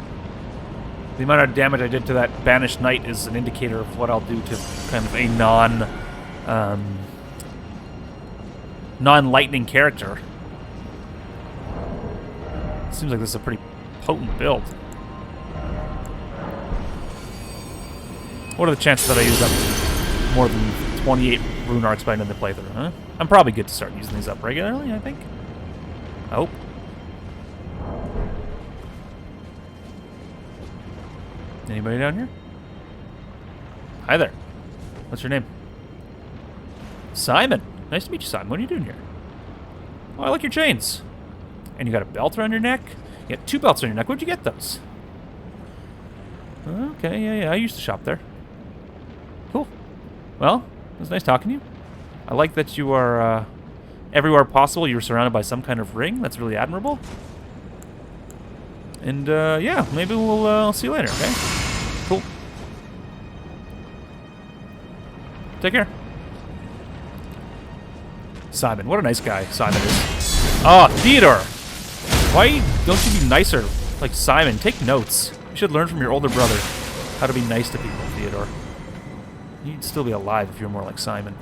the amount of damage I did to that banished knight is an indicator of what I'll do to kind of a non-lightning character. Seems like this is a pretty potent build. What are the chances that I use up more than 28 rune arcs by the end of the playthrough, huh? I'm probably good to start using these up regularly, I think. I hope. Anybody down here? Hi there. What's your name? Simon. Nice to meet you, Simon. What are you doing here? Oh, I like your chains. And you got a belt around your neck? You got 2 belts on your neck. Where'd you get those? Okay, yeah. I used to shop there. Cool. Well, it was nice talking to you. I like that you are, everywhere possible, you're surrounded by some kind of ring. That's really admirable. And, yeah, maybe we'll see you later, okay? Cool. Take care. Simon. What a nice guy Simon is. Oh, Theodore! Why don't you be nicer? Like Simon, take notes. You should learn from your older brother how to be nice to people, Theodore. You'd still be alive if you were more like Simon.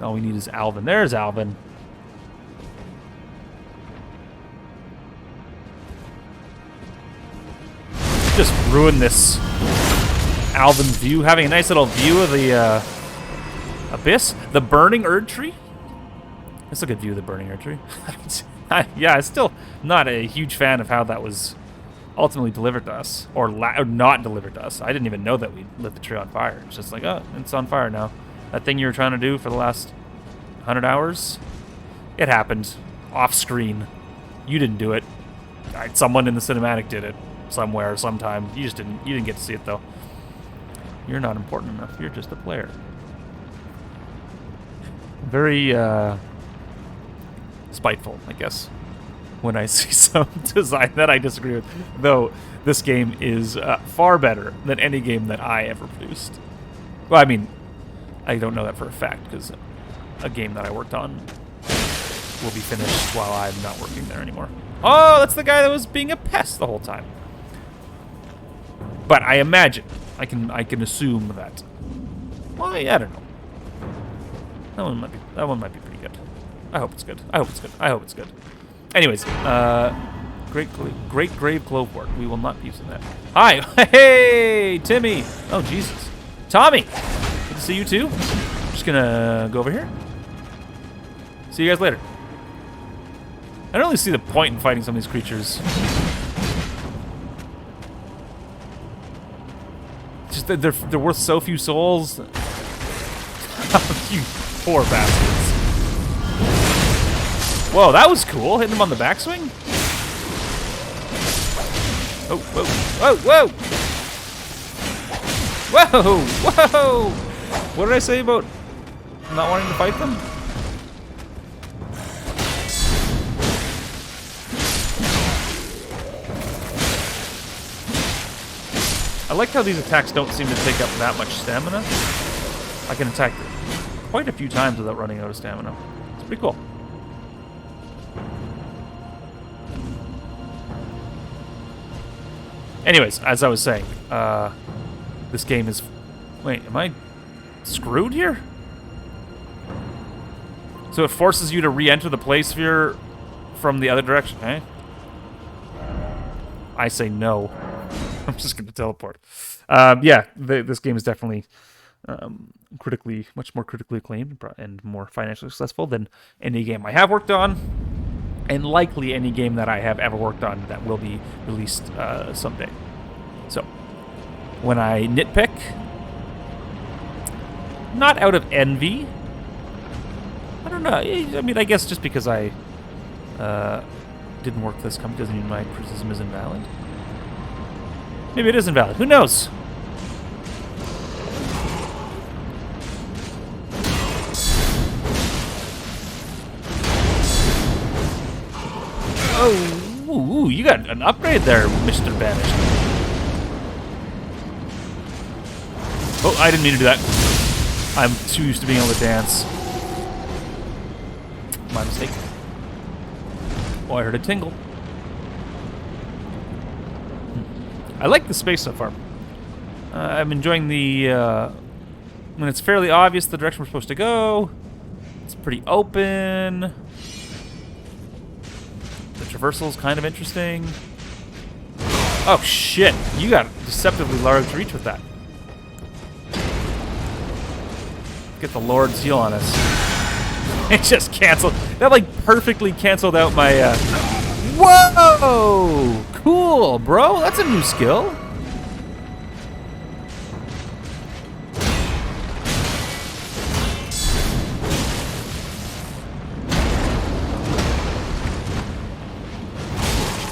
All we need is Alvin. There's Alvin. Just ruin this Alvin view. Having a nice little view of the abyss. The burning Erd tree. That's a good view of the burning Erd tree. Yeah, I'm still not a huge fan of how that was ultimately delivered to us. Or not delivered to us. I didn't even know that we lit the tree on fire. It's just like, oh, it's on fire now. That thing you were trying to do for the last 100 hours, it happened off screen. You didn't do it. Someone in the cinematic did it somewhere, sometime. You didn't get to see it though. You're not important enough. You're just a player. Very spiteful, I guess, when I see some design that I disagree with. Though this game is far better than any game that I ever produced. Well, I mean, I don't know that for a fact because a game that I worked on will be finished while I'm not working there anymore. Oh, that's the guy that was being a pest the whole time. But I imagine, I can assume that. Well, yeah, I don't know. That one might be pretty good. I hope it's good. I hope it's good. I hope it's good. Anyways, great grave glowport. We will not be using that. Hi, hey, Timmy. Oh Jesus, Tommy. Good to see you too. Just gonna go over here. See you guys later. I don't really see the point in fighting some of these creatures. Just that they're worth so few souls. You poor bastards. Whoa, that was cool. Hitting them on the backswing. Oh, whoa, whoa, whoa! Whoa, whoa! What did I say about not wanting to fight them? I like how these attacks don't seem to take up that much stamina. I can attack quite a few times without running out of stamina. It's pretty cool. Anyways, as I was saying, this game is... Wait, am I screwed here? So it forces you to re-enter the play sphere from the other direction, eh? I say no. I'm just going to teleport. Yeah, this game is definitely much more critically acclaimed and more financially successful than any game I have worked on, and likely any game that I have ever worked on that will be released someday. So, when I nitpick, not out of envy, I don't know, I mean, I guess just because I didn't work for this company doesn't mean my criticism is invalid. Maybe it is invalid, who knows? Oh, ooh, you got an upgrade there, Mr. Banished. Oh, I didn't mean to do that. I'm too used to being able to dance. My mistake. Oh, I heard a tingle. I like the space so far. I'm enjoying the... when it's fairly obvious the direction we're supposed to go. It's pretty open. The traversal's kind of interesting. Oh, shit. You got deceptively large reach with that. Get the Lord's Seal on us. It just canceled. That, like, perfectly canceled out my, Whoa! Cool, bro. That's a new skill.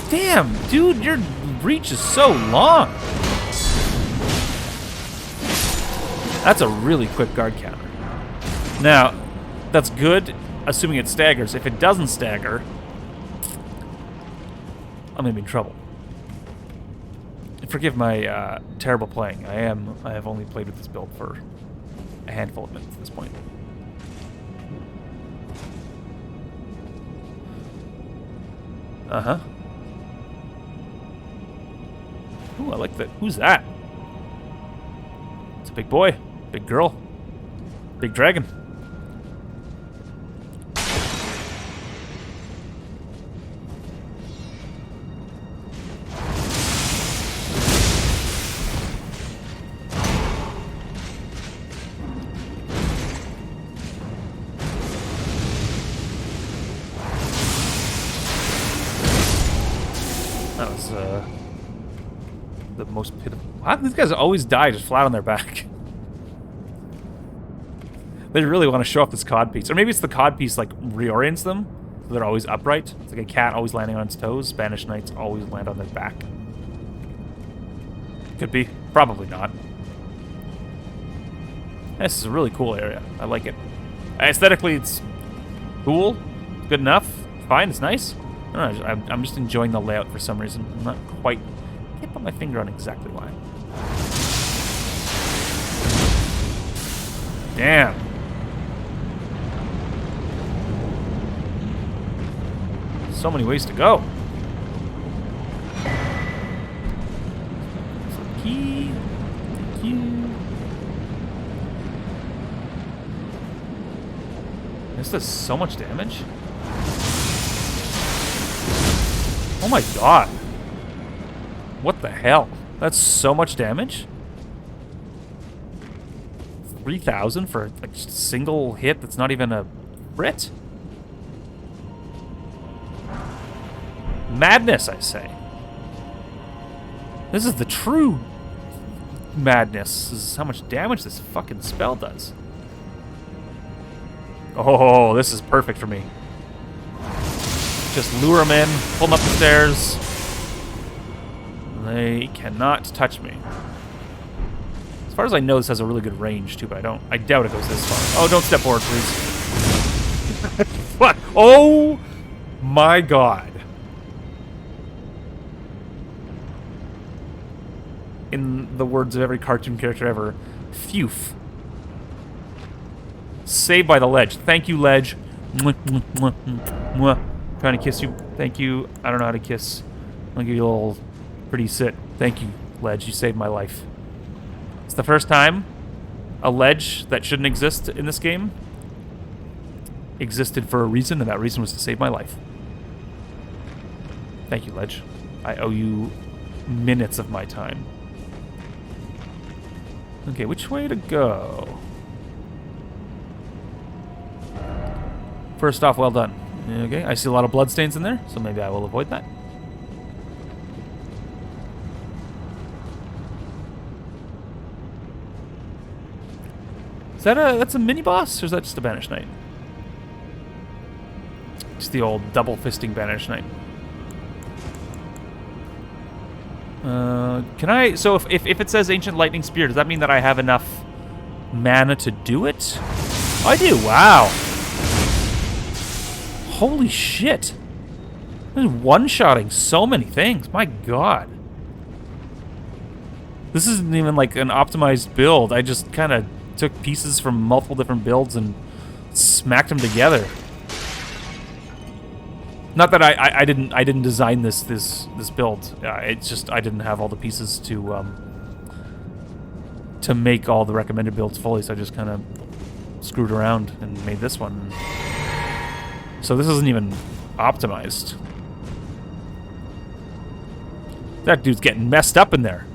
Damn, dude, your reach is so long. That's a really quick guard counter. Now, that's good, assuming it staggers. If it doesn't stagger, I'm gonna be in trouble. Forgive my terrible playing. I have only played with this build for a handful of minutes at this point. Uh-huh. Ooh, I like that. Who's that? It's a big boy, big girl, big dragon. That was the most pitiful. How do these guys always die just flat on their back? They really want to show off this codpiece. Or maybe it's the codpiece, like, reorients them, so they're always upright. It's like a cat always landing on its toes. Spanish knights always land on their back. Could be. Probably not. This is a really cool area. I like it. Aesthetically, it's cool. Good enough. Fine. It's nice. I don't know, I'm just enjoying the layout for some reason. I'm not quite... I can't put my finger on exactly why. Damn. So many ways to go. So key. Thank you. This does so much damage. Oh my god. What the hell? That's so much damage? 3,000 for like just a single hit that's not even a crit? Madness, I say. This is the true madness. This is how much damage this fucking spell does. Oh, this is perfect for me. Just lure them in, pull them up the stairs. They cannot touch me. As far as I know, this has a really good range too, but I doubt it goes this far. Oh, don't step forward, please. What? Oh my god. In the words of every cartoon character ever, phew. Saved by the ledge. Thank you, ledge. Mwah, mwah, mwah, mwah. Trying to kiss you. Thank you. I don't know how to kiss. I'll give you a little pretty sit. Thank you, ledge. You saved my life. It's the first time a ledge that shouldn't exist in this game existed for a reason, and that reason was to save my life. Thank you, ledge. I owe you minutes of my time. Okay, which way to go? First off, well done. Okay, I see a lot of bloodstains in there, so maybe I will avoid that. Is that that's a mini boss, or is that just a Banished Knight? Just the old double fisting Banished Knight. Can I? So if it says Ancient Lightning Spear, does that mean that I have enough mana to do it? I do. Wow. Holy shit. This is one-shotting so many things. My god. This isn't even like an optimized build. I just kind of took pieces from multiple different builds and smacked them together. Not that I didn't design this build. It's just I didn't have all the pieces to make all the recommended builds fully, so I just kind of screwed around and made this one. So this isn't even optimized. That dude's getting messed up in there.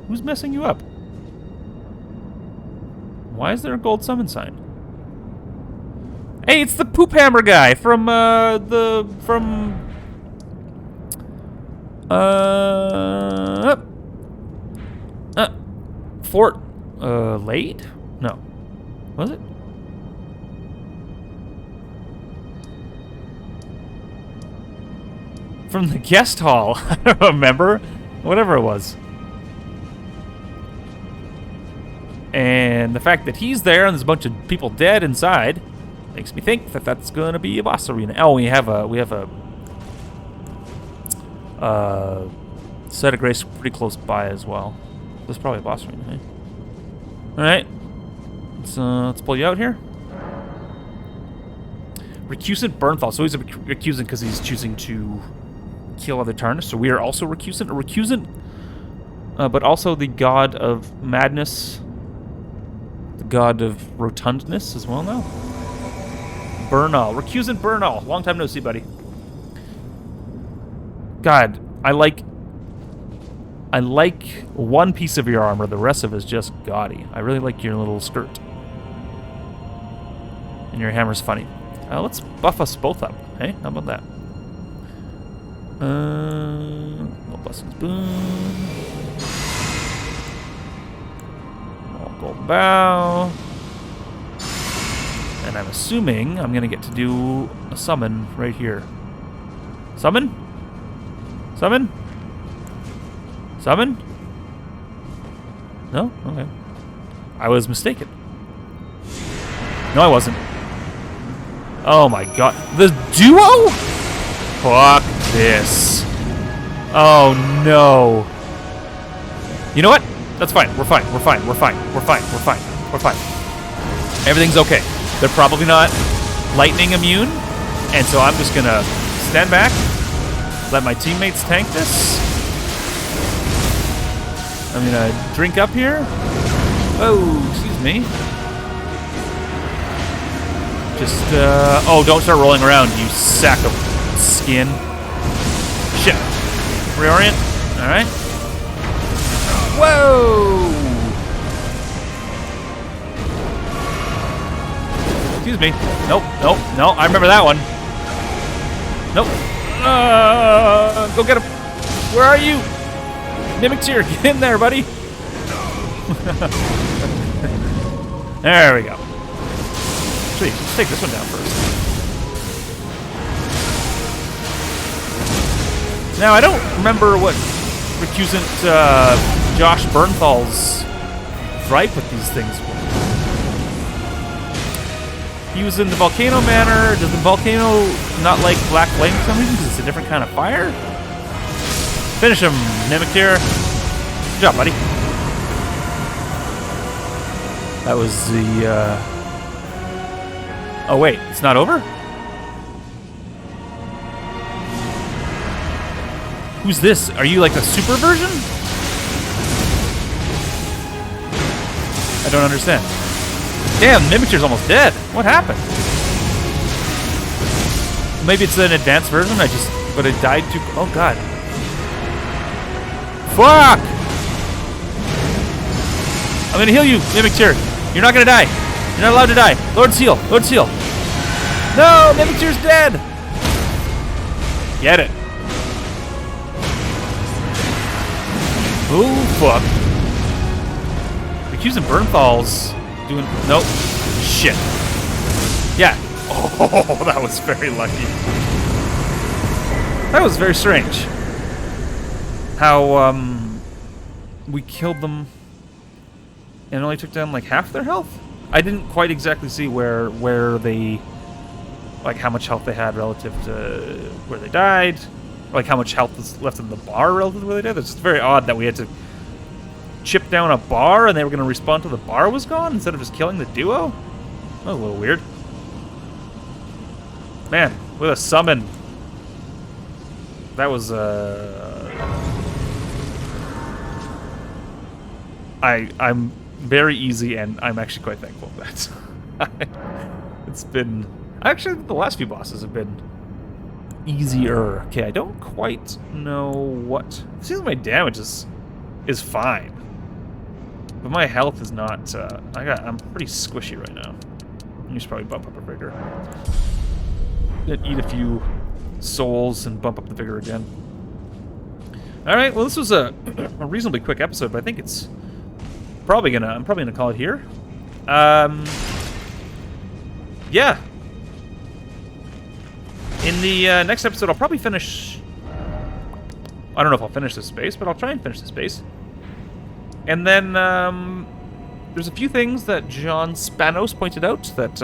Who's messing you up? Why is there a gold summon sign? Hey, it's the poop hammer guy from Fort Lade? No. Was it? From the guest hall. I don't remember. Whatever it was. And the fact that he's there and there's a bunch of people dead inside makes me think that that's gonna be a boss arena. Oh, we have a set of grace pretty close by as well. That's probably a boss arena, eh? All right, let's pull you out here. Recusant Burnthal. So he's a recusant because he's choosing to kill other Tarnished. So we are also recusant. A recusant, but also the god of madness, the god of rotundness as well now. Burnall. Recusant Burnall. Long time no see, buddy. God, I like one piece of your armor. The rest of it is just gaudy. I really like your little skirt. And your hammer's funny. Let's buff us both up. Hey, how about that? No blessings. Boom. Gold bow. And I'm assuming I'm gonna get to do a summon right here. Summon? Summon? Summon? No? Okay. I was mistaken. No, I wasn't. Oh my god. The duo? Fuck this. Oh no. You know what? That's fine. We're fine. We're fine. We're fine. We're fine. We're fine. We're fine. Everything's okay. They're probably not lightning immune, and so I'm just gonna stand back, let my teammates tank this. I'm gonna drink up here. Oh, excuse me. Just, oh, don't start rolling around, you sack of skin. Shit. Reorient. All right. Whoa! Excuse me. Nope, nope, no, I remember that one. Nope. Go get him. Where are you? Mimic Tear, get in there, buddy. There we go. Actually, let's take this one down first. Now, I don't remember what recusant Josh Bernthal's gripe with these things were. He was in the Volcano Manor. Does the Volcano not like Black Flame for some reason? Because it's a different kind of fire? Finish him, Mimikir. Good job, buddy. That was the, Oh, wait. It's not over? Who's this? Are you like the super version? I don't understand. Damn, Mimikir's almost dead. What happened? Maybe it's an advanced version. But it died too. Oh god. Fuck! I'm gonna heal you, Mimic Tear. You're not gonna die. You're not allowed to die. Lord's Heal. Lord's Heal. No, Mimic Tear's dead. Get it. Oh, fuck. Accusing Burnfall's doing... Nope. Shit. Yeah. Oh, that was very lucky. That was very strange. How, we killed them and only took down, like, half their health? I didn't quite exactly see where they... Like, how much health they had relative to where they died. Like, how much health was left in the bar relative to where they died. It's just very odd that we had to chip down a bar and they were going to respawn till the bar was gone instead of just killing the duo. That was a little weird. Man, with a summon. That was, I'm very easy, and I'm actually quite thankful for that. It's been... Actually, the last few bosses have been easier. Okay, I don't quite know what... It seems like my damage is fine. But my health is not... I'm pretty squishy right now. I should probably bump up a vigor. Eat a few souls and bump up the vigor again. Alright, well this was a reasonably quick episode, but I think it's I'm probably gonna call it here. Yeah. In the next episode, I'll probably finish... I don't know if I'll finish this space, but I'll try and finish this space. And then, there's a few things that John Spanos pointed out that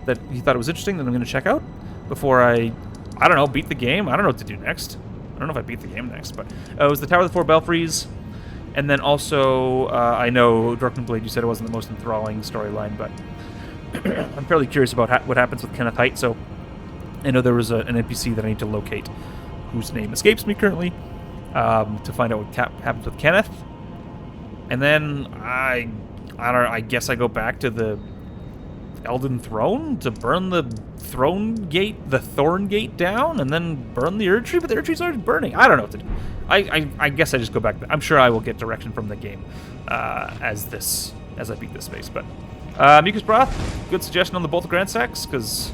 that he thought it was interesting that I'm going to check out before I don't know, beat the game. I don't know what to do next. I don't know if I beat the game next, but it was the Tower of the Four Belfries. And then also, I know, Dorkman Blade, you said it wasn't the most enthralling storyline, but I'm fairly curious about what happens with Kenneth Haight, so I know there was an NPC that I need to locate, whose name escapes me currently, to find out what happens with Kenneth. And then I don't know, I guess I go back to the Elden Throne to burn the Thorn Gate down, and then burn the Erd Tree, but the Erd Tree's already burning. I don't know what to do. I guess I just go back. I'm sure I will get direction from the game as I beat this space. But Mucus Broth, good suggestion on the Bolt of Grand Sacks, because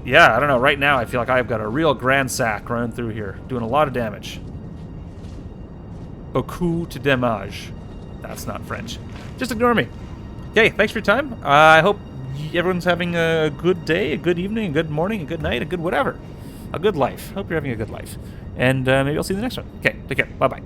yeah, I don't know. Right now, I feel like I've got a real Grand Sack running through here, doing a lot of damage. Beaucoup de damage. That's not French. Just ignore me. Okay, thanks for your time. I hope everyone's having a good day, a good evening, a good morning, a good night, a good whatever. A good life. Hope you're having a good life. And maybe I'll see you in the next one. Okay, take care. Bye-bye.